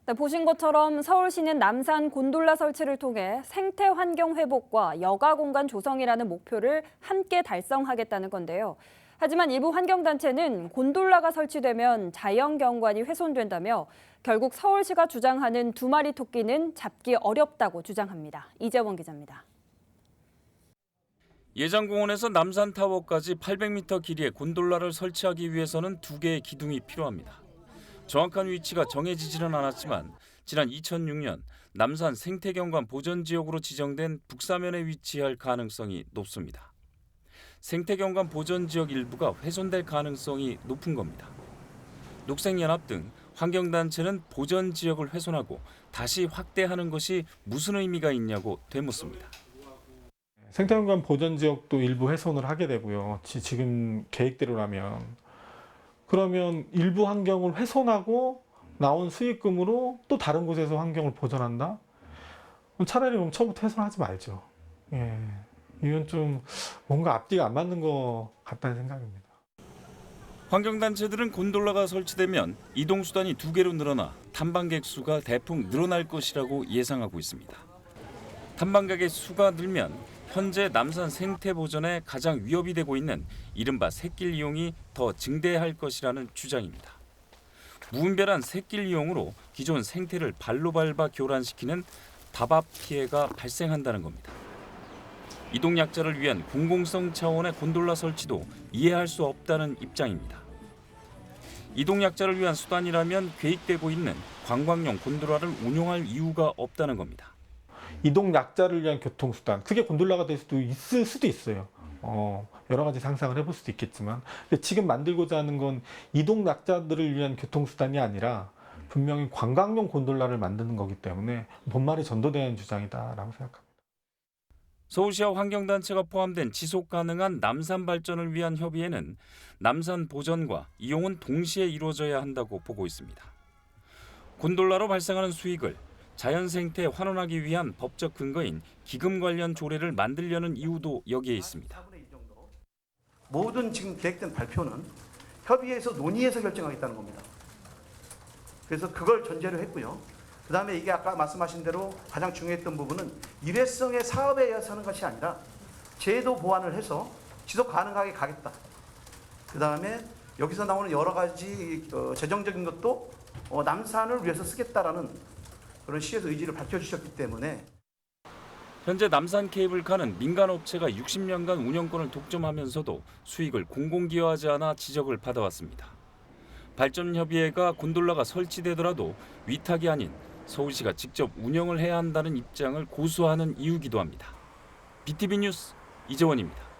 네, 보신 것처럼 서울시는 남산 곤돌라 설치를 통해 생태 환경 회복과 여가 공간 조성이라는 목표를 함께 달성하겠다는 건데요. 하지만 일부 환경단체는 곤돌라가 설치되면 자연경관이 훼손된다며 결국 서울시가 주장하는 두 마리 토끼는 잡기 어렵다고 주장합니다. 이재원 기자입니다. 예장공원에서 남산타워까지 800m 길이의 곤돌라를 설치하기 위해서는 2개의 기둥이 필요합니다. 정확한 위치가 정해지지는 않았지만 지난 2006년 남산 생태경관 보전지역으로 지정된 북사면에 위치할 가능성이 높습니다. 생태경관 보전지역 일부가 훼손될 가능성이 높은 겁니다. 녹색연합 등 환경단체는 보전지역을 훼손하고 다시 확대하는 것이 무슨 의미가 있냐고 되묻습니다. 생태경관 보전지역도 일부 훼손을 하게 되고요. 지금 계획대로라면. 그러면 일부 환경을 훼손하고 나온 수익금으로 또 다른 곳에서 환경을 보전한다? 그럼 차라리 그럼 처음부터 훼손하지 말죠. 예. 이건 좀 뭔가 앞뒤가 안 맞는 것 같다는 생각입니다. 환경단체들은 곤돌라가 설치되면 이동수단이 2개로 늘어나 탐방객 수가 대폭 늘어날 것이라고 예상하고 있습니다. 탐방객의 수가 늘면 현재 남산 생태 보전에 가장 위협이 되고 있는 이른바 샛길 이용이 더 증대할 것이라는 주장입니다. 무분별한 샛길 이용으로 기존 생태를 발로 밟아 교란시키는 다밥 피해가 발생한다는 겁니다. 이동약자를 위한 공공성 차원의 곤돌라 설치도 이해할 수 없다는 입장입니다. 이동약자를 위한 수단이라면 계획되고 있는 관광용 곤돌라를 운용할 이유가 없다는 겁니다. 이동 약자를 위한 교통수단, 그게 곤돌라가 될 수도 있을 수도 있어요. 여러 가지 상상을 해볼 수도 있겠지만, 근데 지금 만들고자 하는 건 이동 약자들을 위한 교통수단이 아니라 분명히 관광용 곤돌라를 만드는 거기 때문에 본말이 전도되는 주장이다라고 생각합니다. 서울시와 환경단체가 포함된 지속 가능한 남산 발전을 위한 협의회는 남산 보전과 이용은 동시에 이루어져야 한다고 보고 있습니다. 곤돌라로 발생하는 수익을 자연 생태에 환원하기 위한 법적 근거인 기금 관련 조례를 만들려는 이유도 여기에 있습니다. 모든 지금 계획된 발표는 협의회에서 논의해서 결정하겠다는 겁니다. 그래서 그걸 전제로 했고요. 그다음에 이게 아까 말씀하신 대로 가장 중요했던 부분은 일회성의 사업에 의해서 하는 것이 아니라 제도 보완을 해서 지속 가능하게 가겠다. 그다음에 여기서 나오는 여러 가지 재정적인 것도 남산을 위해서 쓰겠다라는 그런 시에서 의지를 밝혀주셨기 때문에 현재 남산 케이블카는 민간 업체가 60년간 운영권을 독점하면서도 수익을 공공기여하지 않아 지적을 받아왔습니다. 발전협의회가 곤돌라가 설치되더라도 위탁이 아닌 서울시가 직접 운영을 해야 한다는 입장을 고수하는 이유기도 합니다. BTV 뉴스 이재원입니다.